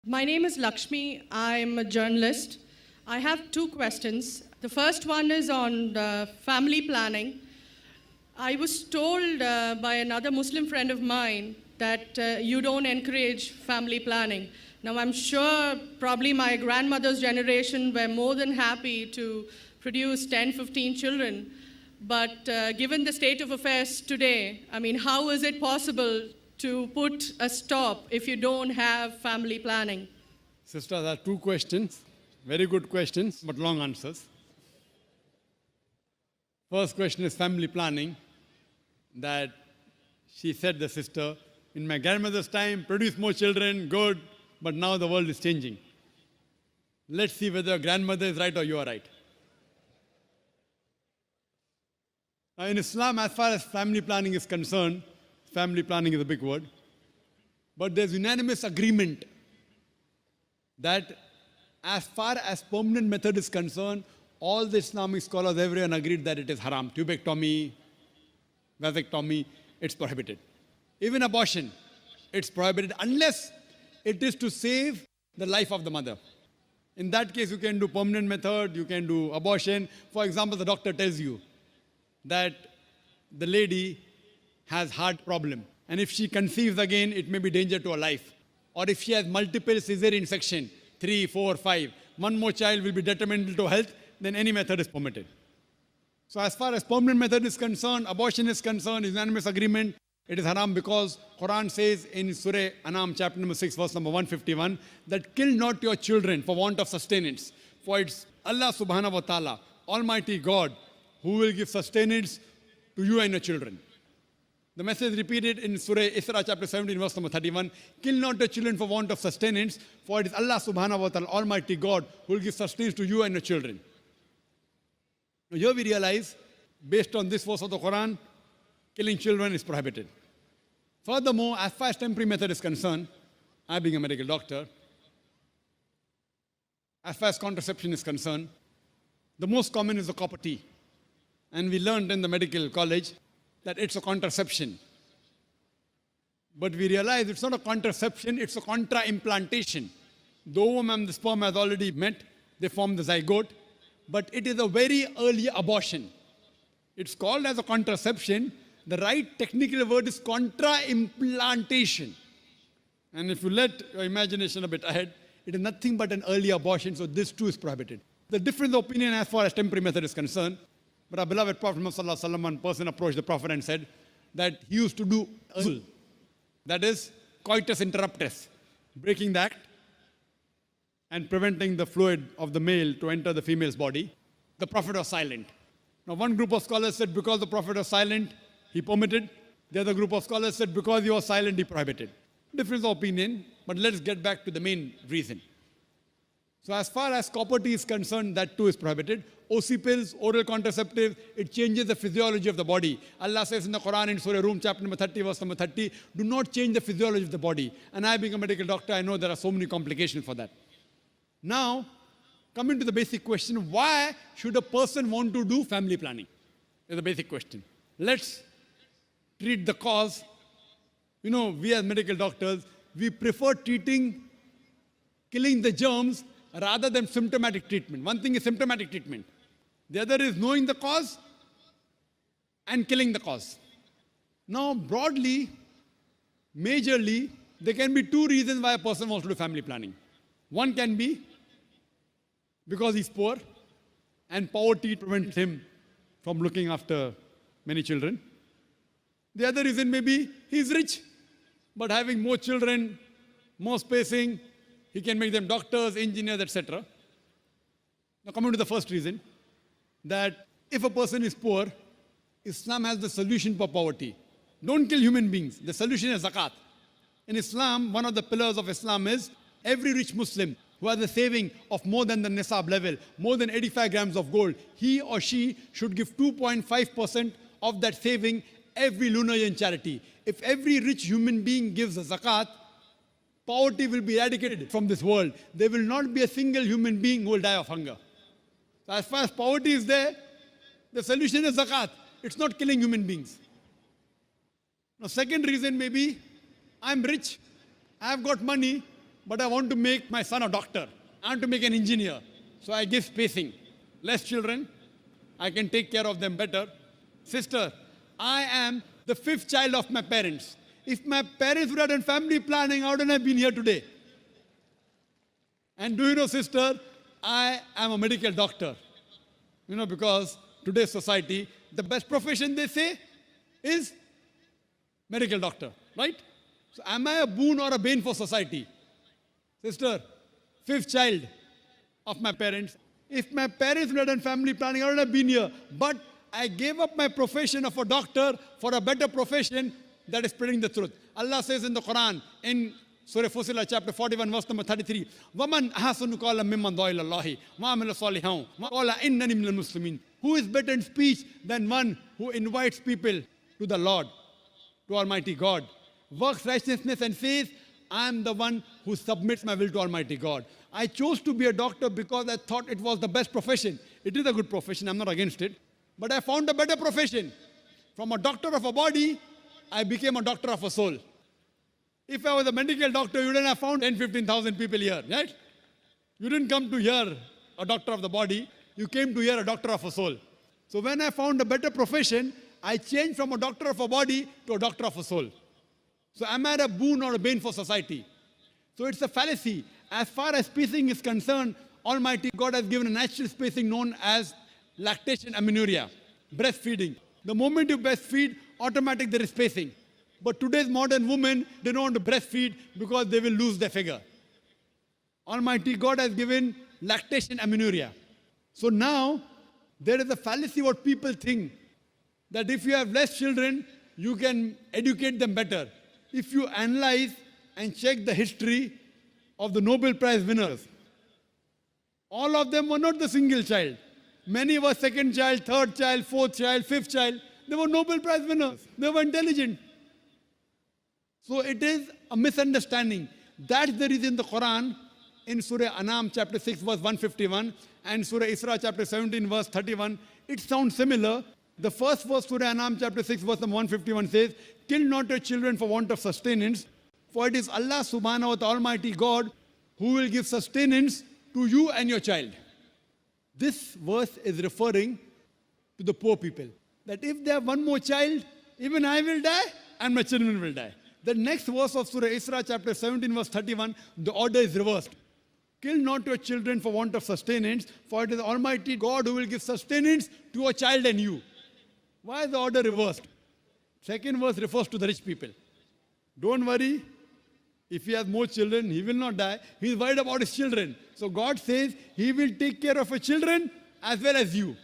My name is Lakshmi. I'm a journalist. I have two questions. The first one is on family planning. I was told by another Muslim friend of mine that you don't encourage family planning. Now, I'm sure probably my grandmother's generation were more than happy to produce 10, 15 children. But given the state of affairs today, I mean, how is it possible to put a stop if you don't have family planning? Sister, there are two questions. Very good questions, but long answers. First question is family planning. That she said, the sister, in my grandmother's time, produce more children, good, but now the world is changing. Let's see whether your grandmother is right or you are right. Now, in Islam, as far as family planning is concerned, family planning is a big word, but there's unanimous agreement that as far as permanent method is concerned, all the Islamic scholars, everyone agreed that it is haram. Tubectomy, vasectomy, it's prohibited. Even abortion, it's prohibited unless it is to save the life of the mother. In that case, you can do permanent method, you can do abortion. For example, the doctor tells you that the lady has heart problem, and if she conceives again, it may be danger to her life. Or if she has multiple cesarean section, 3, 4, 5, one more child will be detrimental to health, then any method is permitted. So as far as permanent method is concerned, abortion is concerned, unanimous agreement, it is haram because Quran says in Surah Anam chapter number 6 verse number 151 that kill not your children for want of sustenance, for it's Allah subhanahu wa ta'ala, Almighty God, who will give sustenance to you and your children. The message repeated in Surah Isra chapter 17 verse number 31, kill not your children for want of sustenance, for it is Allah subhanahu wa ta'ala, Almighty God, who will give sustenance to you and your children. Now here we realize, based on this verse of the Quran, killing children is prohibited. Furthermore, as far as temporary method is concerned, I being a medical doctor, as far as contraception is concerned, the most common is the copper T. And we learned in the medical college that it's a contraception. But we realize it's not a contraception, it's a contra-implantation. The ovum and the sperm has already met, they form the zygote, but it is a very early abortion. It's called as a contraception. The right technical word is contra-implantation. And if you let your imagination a bit ahead, it is nothing but an early abortion, so this too is prohibited. The difference of opinion as far as temporary method is concerned, but our beloved Prophet Muhammad, one person approached the Prophet and said that he used to do uzl, that is coitus interruptus, breaking the act and preventing the fluid of the male to enter the female's body. The Prophet was silent. Now one group of scholars said because the Prophet was silent, he permitted. The other group of scholars said because he was silent, he prohibited. Difference of opinion, but let's get back to the main reason. So as far as copper T is concerned, that too is prohibited. OC pills, oral contraceptive, it changes the physiology of the body. Allah says in the Quran in Surah Rum chapter number 30 verse number 30, do not change the physiology of the body. And I being a medical doctor, I know there are so many complications for that. Now, coming to the basic question, why should a person want to do family planning? Is the basic question. Let's treat the cause. You know, we as medical doctors, we prefer treating, killing the germs rather than symptomatic treatment. One thing is symptomatic treatment. The other is knowing the cause and killing the cause. Now, broadly, majorly, there can be two reasons why a person wants to do family planning. One can be because he's poor and poverty prevents him from looking after many children. The other reason may be he's rich, but having more children, more spacing, he can make them doctors, engineers, etc. Now coming to the first reason, that if a person is poor, Islam has the solution for poverty. Don't kill human beings. The solution is zakat. In Islam, one of the pillars of Islam is every rich Muslim who has a saving of more than the nisab level, more than 85 grams of gold, he or she should give 2.5% of that saving every lunar year in charity. If every rich human being gives a zakat, poverty will be eradicated from this world. There will not be a single human being who will die of hunger. So as far as poverty is there, the solution is zakat. It's not killing human beings. Now, second reason may be, I'm rich, I've got money, but I want to make my son a doctor. I want to make an engineer. So I give spacing. Less children, I can take care of them better. Sister, I am the fifth child of my parents. If my parents would have done family planning, I wouldn't have been here today. And do you know, sister, I am a medical doctor. You know, because today's society, the best profession they say is medical doctor, right? So am I a boon or a bane for society? Sister, fifth child of my parents. If my parents would have done family planning, I would have been here. But I gave up my profession of a doctor for a better profession that is spreading the truth. Allah says in the Quran, in Surah Fussilat, chapter 41, verse number 33, وَمَنْ أَحْسَنُ قَالًا مِمَّنْ دَعَا إِلَى اللَّهِ وَعَمِلَ صَالِحًا وَقَالَ إِنَّنِي مِنَ الْمُسْلِمِينَ. Who is better in speech than one who invites people to the Lord, to Almighty God, works righteousness and says, I am the one who submits my will to Almighty God. I chose to be a doctor because I thought it was the best profession. It is a good profession, I'm not against it. But I found a better profession. From a doctor of a body, I became a doctor of a soul. If I was a medical doctor, you wouldn't have found 10, 15,000 people here, right? You didn't come to hear a doctor of the body, you came to hear a doctor of a soul. So when I found a better profession, I changed from a doctor of a body to a doctor of a soul. So am I a boon or a bane for society? So it's a fallacy. As far as spacing is concerned, Almighty God has given a natural spacing known as lactation amenorrhea, breastfeeding. The moment you breastfeed, automatically there is spacing. But today's modern women, they don't want to breastfeed because they will lose their figure. Almighty God has given lactation amenorrhea. So now, there is a fallacy what people think, that if you have less children, you can educate them better. If you analyze and check the history of the Nobel Prize winners, all of them were not the single child. Many were second child, third child, fourth child, fifth child. They were Nobel Prize winners. They were intelligent. So it is a misunderstanding. That's the reason the Quran in Surah Anam chapter 6 verse 151 and Surah Isra chapter 17 verse 31, it sounds similar. The first verse, Surah Anam chapter 6 verse 151 says, kill not your children for want of sustenance, for it is Allah subhanahu wa ta'ala Almighty God who will give sustenance to you and your child. This verse is referring to the poor people. That if they have one more child, even I will die and my children will die. The next verse of Surah Isra chapter 17 verse 31, the order is reversed. Kill not your children for want of sustenance, for it is Almighty God who will give sustenance to a child and you. Why is the order reversed? Second verse refers to the rich people. Don't worry, if he has more children, he will not die. He is worried about his children. So God says he will take care of your children as well as you.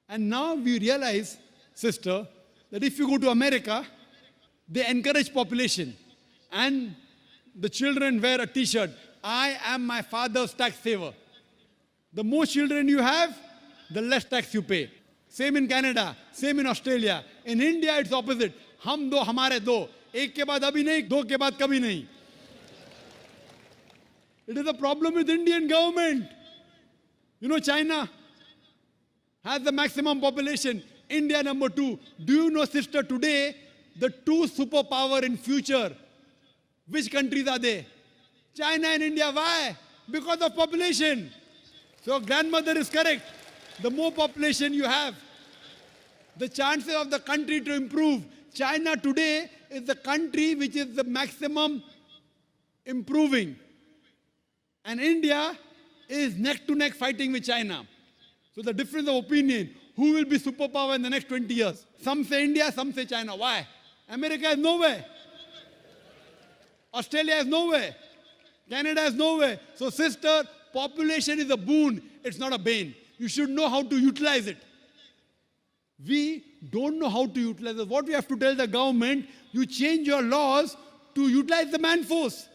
And now we realize, sister, that if you go to America, they encourage population. And the children wear a t-shirt, I am my father's tax saver. The more children you have, the less tax you pay. Same in Canada, same in Australia. In India, it's opposite. Hum do, hamare do. Ek ke baad abhi nahi, do ke baad kabhi nahi. It is a problem with Indian government. You know, China has the maximum population. India number 2. Do you know, sister, today, the 2 superpower in future, which countries are they? China and India. Why? Because of population. So grandmother is correct. The more population you have, the chances of the country to improve. China today is the country which is the maximum improving. And India is neck to neck fighting with China. So the difference of opinion, who will be superpower in the next 20 years? Some say India, some say China. Why? America is nowhere. Australia is nowhere. Canada is nowhere. So sister, population is a boon. It's not a bane. You should know how to utilize it. We don't know how to utilize it. What we have to tell the government, you change your laws to utilize the man force,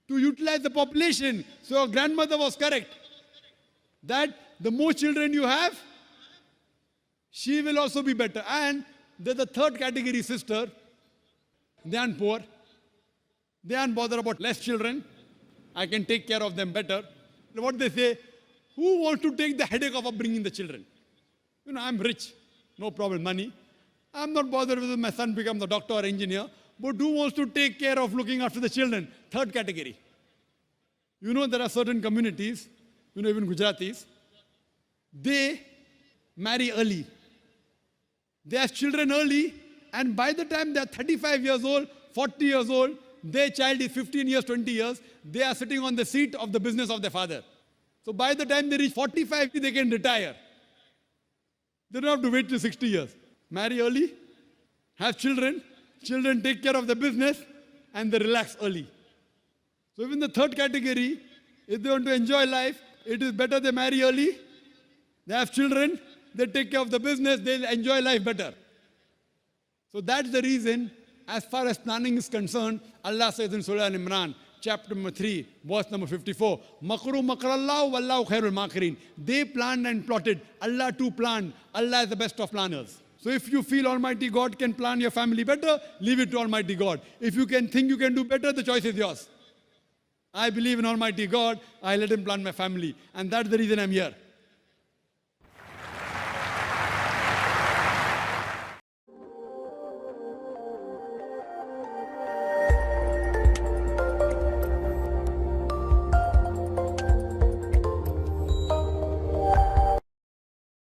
to utilize the population. So your grandmother was correct. That the more children you have, she will also be better. And there's a third category, sister. They aren't poor. They aren't bothered about less children. I can take care of them better. What they say, who wants to take the headache of upbringing the children? You know, I'm rich. No problem, money. I'm not bothered whether my son becomes a doctor or engineer. But who wants to take care of looking after the children? Third category. You know, there are certain communities, you know, even Gujaratis, they marry early. They have children early, and by the time they are 35 years old, 40 years old, their child is 15 years, 20 years, they are sitting on the seat of the business of their father. So by the time they reach 45, they can retire. They don't have to wait till 60 years. Marry early, have children, children take care of the business, and they relax early. So even the third category, if they want to enjoy life, it is better they marry early, they have children, they take care of the business, they'll enjoy life better. So that's the reason, as far as planning is concerned, Allah says in Surah Al-Imran, chapter number 3, verse number 54, Makru makrallahu wallahu khairul makirin. They planned and plotted. Allah too planned. Allah is the best of planners. So if you feel Almighty God can plan your family better, leave it to Almighty God. If you can think you can do better, the choice is yours. I believe in Almighty God. I let Him plan my family. And that's the reason I'm here.